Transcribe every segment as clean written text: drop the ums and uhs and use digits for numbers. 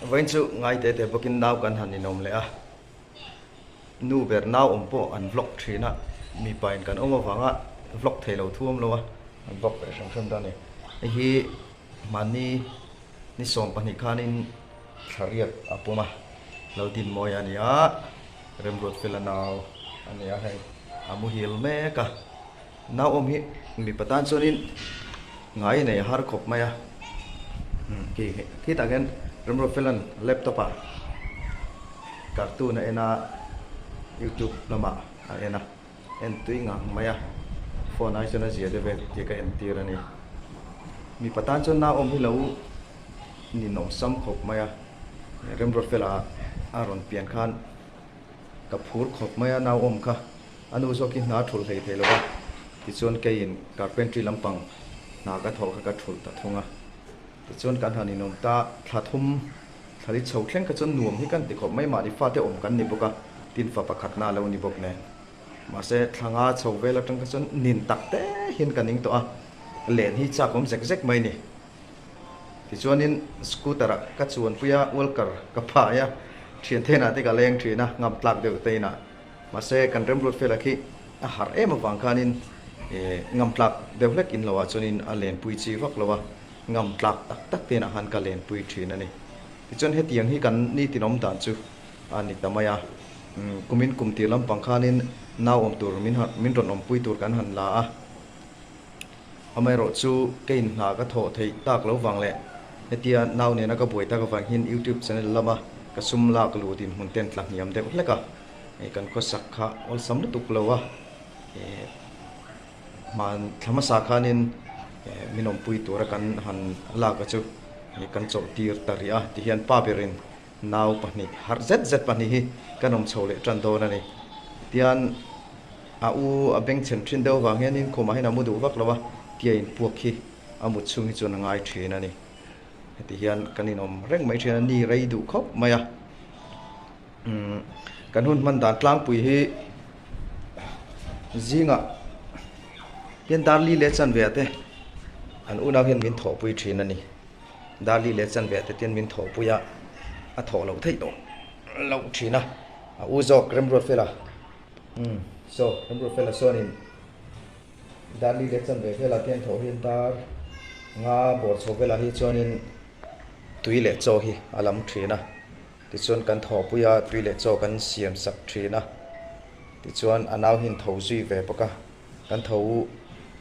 Vậy chú ngay tế booking nào cần hẳn nôm lẽ nu ber nào po an vlog thina mi pain kan oma wanga vlog thelo thuam lo an vlog pe sam sam da ne hi mani ni som pani khanin thariat apuma lo tin moi ania rem rot felanaw ania hai amu hil me ka naw om hi mi patan chonin ngai nei har khop maya ki ta gen rem rot felan laptop a cartoon ena YouTube lama ena en tuinga maya phone ai chana zia de ve ti ka en tir ani mi patan chon na om hi lo ni nom sam khop maya rem rot fela aron pian khan ka phur khop maya na om kha anu zo ki na thul thei thelo wa ti chon ke in carpentry lampang na ka thol ka thul ta thonga ti chon kan hani nom ta thathum thali chho thleng ka chon nuam hi kan ti khop mai ma di fa te om kan ni boka tin fa pakhat na lo ni bok ne ma se thanga chho vela tang ka chon nin takte hin kaning to a len hi cha kom zek zek mai ni ti chuanin scooter ka chuan puya walker ka pha ya thian thena te ka leng thina ngam tlak deu te na ma se kan rem rut fela khi a har em awang khanin ngam tlak deu lek in lawa chuanin a len pui chi vak lawa ngam tlak tak tak te na han ka len pui thina ni ti chuan he tiang hi kan ni tinom dan chu ani tamaya kumin kumti lam pangkhanin naw om tur min ron om pui tur kan han la a amai ro chu kein na ka tho thei tak lo wang le hetia naw ne na ka boi ta ka wang hin YouTube channel lama ka sum la ka lu din hun ten tlak niam de hleka e kan ko sakha ol sam tuk lo wa man thama sa khanin minom pui tur kan han la ka chu kan chau tir taria ti hian pa berin naw pani har zet zet pani hi kanom chole tran do na ni tian a u a beng chen thin do wa hian in khoma hina mu du wak lawa tia in puak hi amut chung hi chon ngai thina ni ti hian kaninom reng mai thina ni rei du khop maya kan hun man dan tlang pui hi zinga hian darli le chan ve te an unaw hian min tho pui thina ni darli le chan ve te tian min tho puya a tho lo thei do lo thina a u zo krem rot fela so krem rot fela sonin darli le chan ve fela tian tho hian dar nga bor cho fela hi chonin tui le cho hi alam thina ti chon kan tho puya tui le cho kan siam sak thina ti chuan anaw hin tho zui ve poka kan tho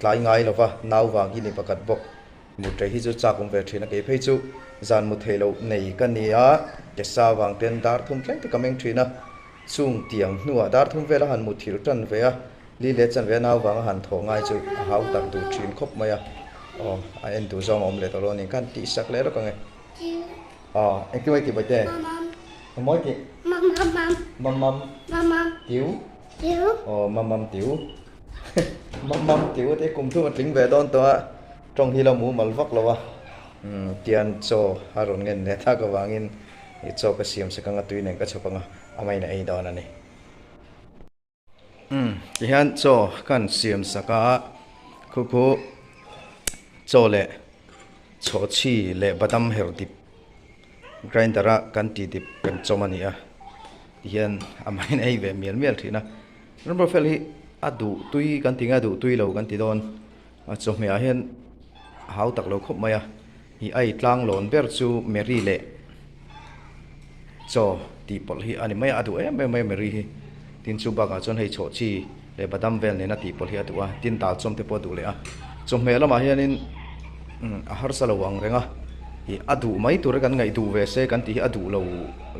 tlai ngai lova naw wang hi ni pakat bok mu tre hi chu chakum ve thina ke phei chu zan mu thelo nei kan nia ke sa wang ten dar thum tleng te kameng thina chung tiang nuwa dar thum vela han mu thil tan ve a li le chan ve naw wang han tho ngai chu hau tak du thin khop maya a en du zong om le to lo ni kan ti sak le ro ka nge en ki mai ki bai te moi ki mam tiu mam tiu mam tiu te kum thu tling ve don to trong hi la mu mal vak lawa tian cho haron ngen ne tha ka wangin i cho ka siam se kanga tui nen ka chopanga amai na ei don ani ti han cho kan siam saka khu khu cho le cho chi le badam her dip grindera kan ti dip kan chomani a ti hian amai na ei ve miel thina number fel hi adu tui kan tinga du tui lo kan ti don a cho me a hian hau tak lo khop maya hi ai tlang lon ber chu meri le cho ti pol hi ani mai adu mai meri hi tin chu baga chon hei cho chi le badam vel ne na ti pol hi adu a tin ta chom te po du le a chom me lama hian in a har salawang renga hi adu mai tur kan ngai du ve se kan ti hi adu lo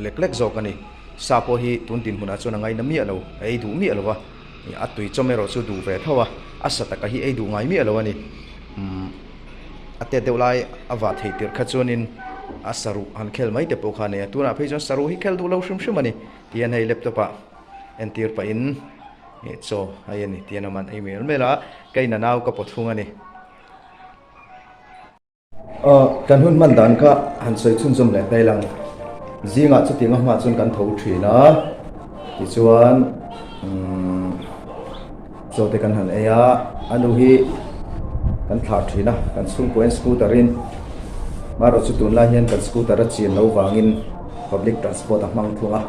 lek zo kan ni sa po hi tun tin huna chon ngai na mi alo ei du mi alo wa hi atui chomero chu du ve thawa asata ka hi ei du ngai mi alo ani ate deulai awa theitir khachunin asaru han khel mai te pokhane tuna pheijon saru hi khel du lo shum shum ani tian hei laptop a entir pa in cho ayani tian man email mela kaina naw ka pothung ani kan hun man dan kha han soi chun zum le tailang zinga chu tinga ma chun kan tho thina ti chuan cho te kan han eya anu hi kan thla thina kan sung ko en scooterin maro chu tun lai hian kan scooter a chin lo wangin public transport a hmang thunga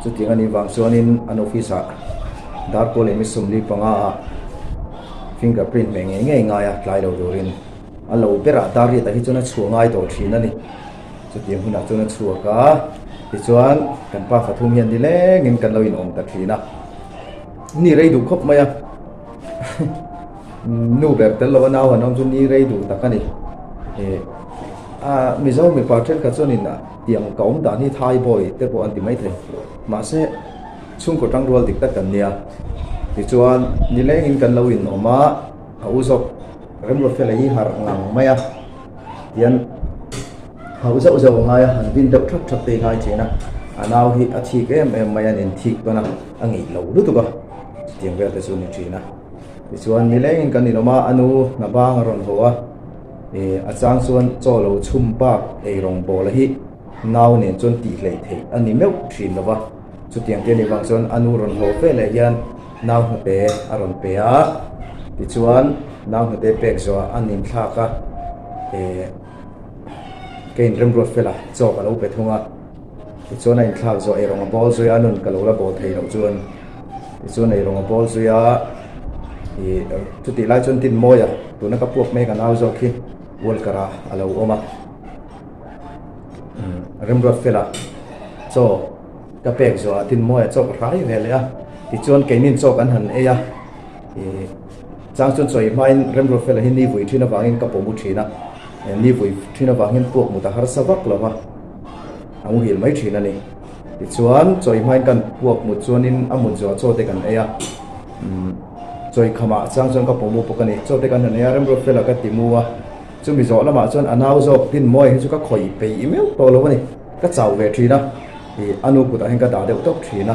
chu ting ani wang chuanin an office a dar pole mi sumli panga fingerprint me nge ngai a tlai lo dorin a lo bera dar ri ta hi chuna chuangai to thin ani chu ting huna chuna chuaka ti chuan kan pa fathum hian dile ngin kan lo in om ta thina ni rei du khop maya nu ber tel lo naw anom chu ni rei du takani mi zo mi pa then ka chunin na tiang kaum da ni thai boy te po anti mai the ma se chung ko tang rol dik ta kan nia ti chuan ni le in kan lo in oma a uzok rem ro fel hi har ngang maya tian hau zo zo ngai han bin dok thak thak te ngai chena anaw hi a thi ke em maya nin thik to na angi lo lu tu ba tiang ver te chu ni china ti chuan ni le in kan ni oma anu na bang ron hoa a chang chuan cholo chhum pa ei rong bol hi naw nen chon ti hlei thei ani meu thin lova chu tiang te ni wang chuan anu ron ho fe le hian naw na pe a ron pe a ti chuan naw na te pek zo anin thlaka kein rem rot fela chaw ka lo pe thunga ti chuan a in thlak zo ei rong bol zo anun ka lo la bol thei lo chuan ti chuan ei rong bol zo ya chu ti lai chuan tin moya tuna ka puak me ka naw zo khi wal kara alo oma rem rot fela so ka pek zo tin moya chok rai vele a ti chuan keinin chok an han e ya chang chuan choi main rem rot fela hin ni vui thina wangin ka pomu thina ni vui thina wangin puak mu ta har savak lova amu hil mai thina ni ti chuan choi main kan puak mu chuanin amun zo cho te kan e ya choi khama chang chuan ka pomu pokani cho te kan ne rem rot fela ka timua chumi zo lama chuan anaw zo tin moi chu ka khoi pe email to lo ni ka chau ve thina anu ku ta hen ka da de tok thina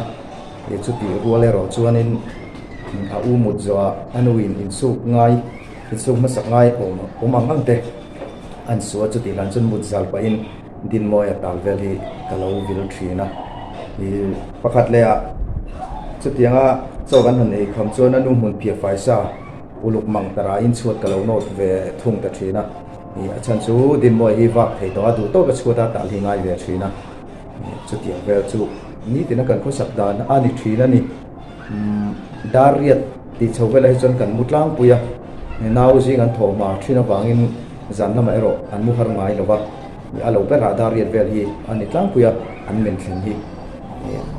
chu ti ruale ro chuanin a u mut zo anu in su ngai in su ma sak ngai om ang te an su chu ti lan chun mut zal pa in din moi tal vel hi ka lo vil thina pakhat le a chu ti anga cho kan han ei kham chuan anu mun pia fai sa uluk mang tara in chuat ka lo not ve thung ta thina a chan chu din moi hi wak thei to adu to ka chuata tal hi ngai ve thina chu ti vel chu ni tina kan ko sak dan ani thina ni dariat ti chowela hi chon kan mutlang puya naw jing an thoma thina wangin zan lama ero an mu har ngai lova alo pe ra dariat vel hi ani tlang puya an men thling hi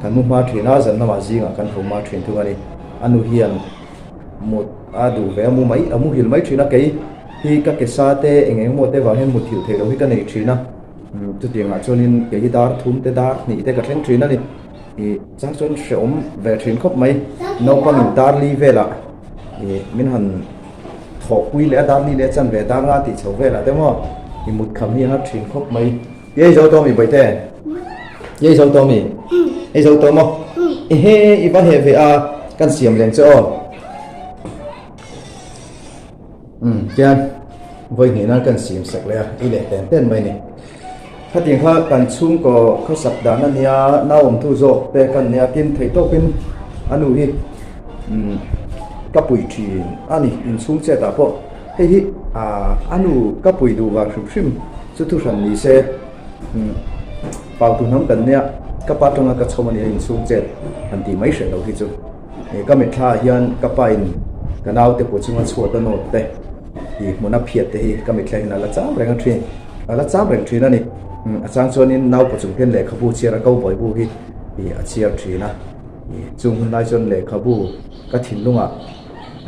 kan mu ma thina zan lama jinga kan thoma thin thu ani anu hian mut adu ve mu mai amu hil mai thina kei hi ka ke sa te engeng mo te wa hen mu thil thei lo hi ka nei thina chu tianga chuanin ke hi dar thum te dar ni te ka thleng thina ni chang chon shom ve thin khop mai no pang dar li vela min han thok pui le dar ni le chan ve dar nga ti chho vela te mo i mut kham hi ha thin khop mai ye zo to mi bai te ye zo to mi ye zo to mo he i ba he ve a kan siam leng cho kian voi ni na kan sim sak le i le ten mai ni kha ting kha kan chung ko kha sak dan ania na om thu zo te kan nia tin thei to pin anu hi ka pui thin ani in chung che ta po hei hi anu ka pui du wa shrim chu thu ran ni se pau tu nam kan nia ka pa tonga ka chomani in chung che an ti mai she lo hi chu ka me tha hian ka pa in kanaw te po chunga chhuat no te hi mona phiat te hi ka me thlai na la cham reng thrin ala cham reng thrin ani a chang chuanin naw po chung pen le khabu chira kau boi bu hi a chiar thina chung lai chon le khabu ka thin lunga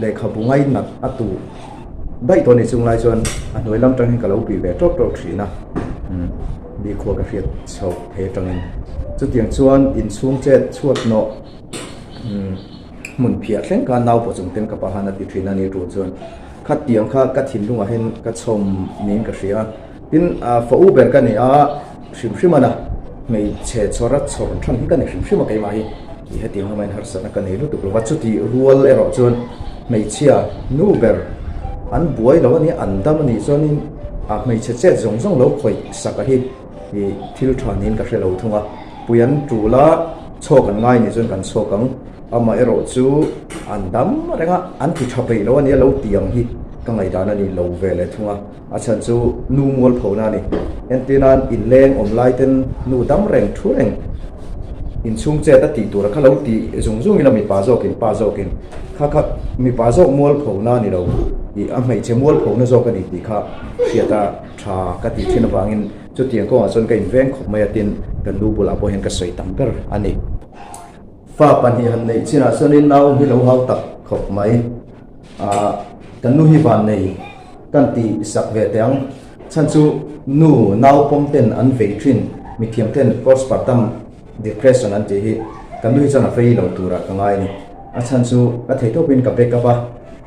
le khabu ngai nak atu dai to ni chung lai chon a noi lam tang ka lo pi ve tok tok thina bi kho ka fiat chho he tangin chu tiang chuan in chung chet chuat no mun phia thleng ka naw po chung ten ka pa hana ti thina ni ru chuan khat tiang kha ka thin lunga hen ka chom nin ka ria tin fa uber ka ni a shim shimana mei che chora chor thang hi ka ni shim shima kai ma hi he ti hamain har sana ka nei lu tu wa chu ti rual ero chuan mei chia nuber an buai lo ni an dam ni chuanin mei che che zong zong lo khoi saka hi thil thanin ka hrelo thunga puyan tula chokan ngai ni chuan kan chokang ama ero chu an dam renga an thi thapei lo ani lo tiang hi ka ngai dana ni lo ve le thunga a chan chu nu mol phona ni entinan in leng om lai ten nu dam reng thu reng in chung che ta ti tur kha lo ti zung zung ila mi pa zo kin kha mi pa zo mol phona ni lo i a mai che mol phona zo ka ni ti kha sia ta tha ka ti thina bangin chu tiang ko a chon ka in veng khop mai atin kan lu bula po hen ka soi tam per ani fa pan hi han nei china sonin naw hi lo hau tak khop mai a kan nu hi van nei kan ti sak ve tang chan chu nu naw pom ten an ve thin mi thiam ten postpartum depression an ti hi kan nu hi chana fei lo tura ka ngai ni a chan chu a thei to pin ka be ka ba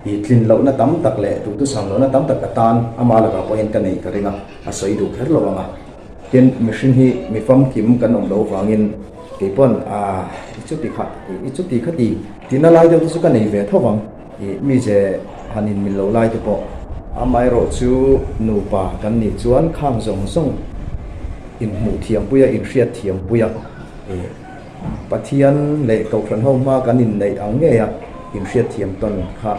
i thlin lo na tam tak le tu sang lo na tam tak atan ama la ka po hen ka nei ka ringa a soi du kher lo anga tin machine hi mi fam kim kan om lo wangin ke pon a ichuti khati tina lai de chu ka nei ve thawang i mi je hanin min lo lai te po amai ro chu nu pa kan ni chuan khang zong zong in mu thiam puya in riat thiam puya e pathian le ko thran ho ma kan in nei ang nge ya in riat thiam ton kha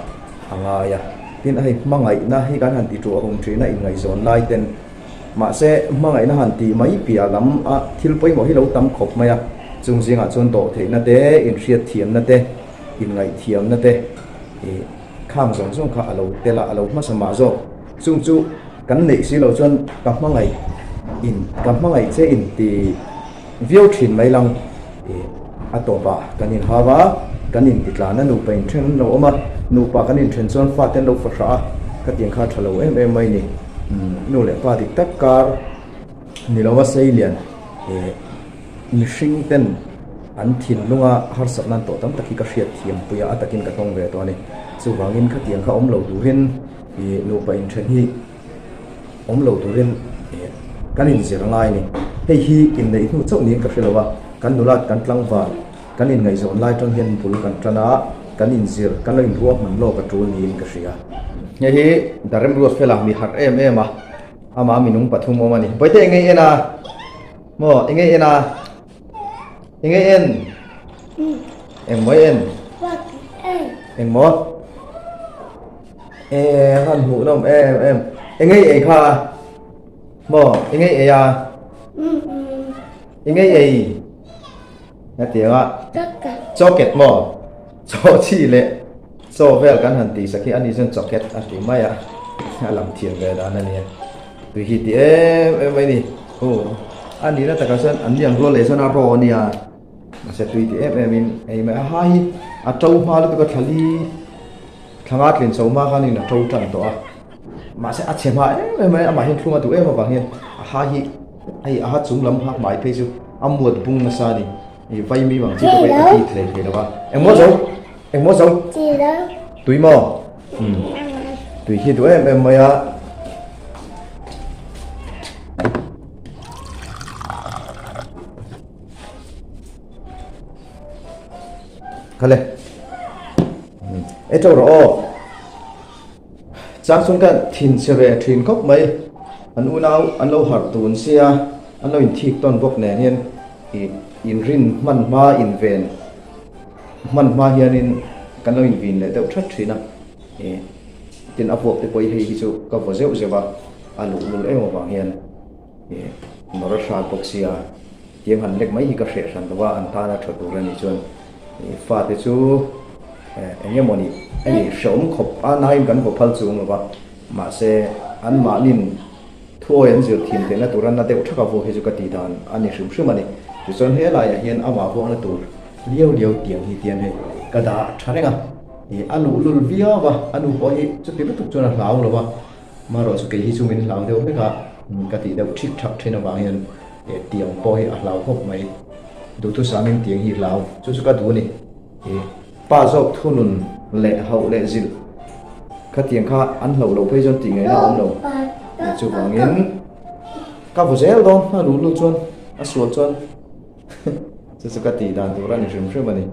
anga ya tin ai mangai na hi kan han ti tu hong tri na in ngai zon lai ten ma se mangai na han ti mai pia lam a thil poi mo hi lo tam khop maya chung jinga chon to the na te in riat thiam na te in ngai thiam na te e khang zong zong kha alo te la alo ma sama zo chung chu kan nei si lo chon ka mangai che in ti view thin mai lang e atoba kanin hawa kanin titlana nu pain thren lo oma nu pa kanin thren chon fa ten lo fa sha ka tiang kha thalo em mai ni nu le pa dik tak kar ni lo wa sei lian e mishing ten an thin lunga har sap nan to tam taki ka hriat thiam puya atakin ka tong ve to ni chu wangin kha tiang kha om lo du hin e nu pain thren hi om lo du hin kanin zir ngai ni hei hi in nei nu chau ni ka hrilowa kan nulat kan tlang wa kanin ngai zon lai tong hian pul kan trana kanin zir kan lo in ruak man lo ka tul ni in ka hria nge hi darem ruat fela mi har em a ama minung pathum mo mani boite ngai ena mo ngai ena ngai en em moi en em mo han hu nom em ngai e kha mo ngai e ya ngai e na tiếng ạ chocolate mo cho chi lệ cho về căn hẳn tí sau khi ăn đi chân chocolate ăn tí mai à làm thiền về đó này nè vì khi tí em mấy đi ăn đi là tất cả sơn ăn đi ăn rồi lấy sơn ăn rồi nè mà sẽ tùy tí em mà hai trâu hoa lúc có thali thằng át lên sầu ma cái này là trâu trần to mà sẽ ăn chém hai em mà hiện không mà tụi em mà bằng hiện hai ai hát súng lắm hát mãi phê chứ ăn muộn bung sa đi vay mi bằng chỉ có vậy thì thế thì đâu em mua giống túi mò túi khi tụi em mày à khá lên ấy đâu rồi trang xuân cái thìn xe về thìn cốc mấy anh u nào anh lâu hạt tuần xe anh lâu in thiệt toàn bốc nè hiền in rin man ma in ven man ma hian in kan lo in vin le deuh that thina e tin apuak te poi hei hi chu ka vo zeu zewa alu lul emo wang hian e nora sha boxia tiang han lek mai hi ka hre ran dawa an ta na thotu rani chuan e fa te chu enge moni ani shom khop a naim kan ko phal chu ngwa ma se an ma nin thuo yan zir thim te na turan na deuh thaka vo he chu ka ti dan ani shum shum ani chu chon he lai hian ama vo na tur lieu tiang hi tian he ka da tharenga e anu lul via wa anu po hi chu ti tu chona hlaw lo wa ma ro chu ke hi chu min hlaw deuh he ka ti deuh thik thak thena wa hian e tiang po hi a hlaw khop mai du tu samin tiang hi hlaw chu ka du ni e pa zok thunun le hau le zil ka tiang kha an hlo lo phei jon ti ngai na om lo chu wangin ka vo zel don na lu lu chon a sual chon chu ka ti dan tu ran rim rim ani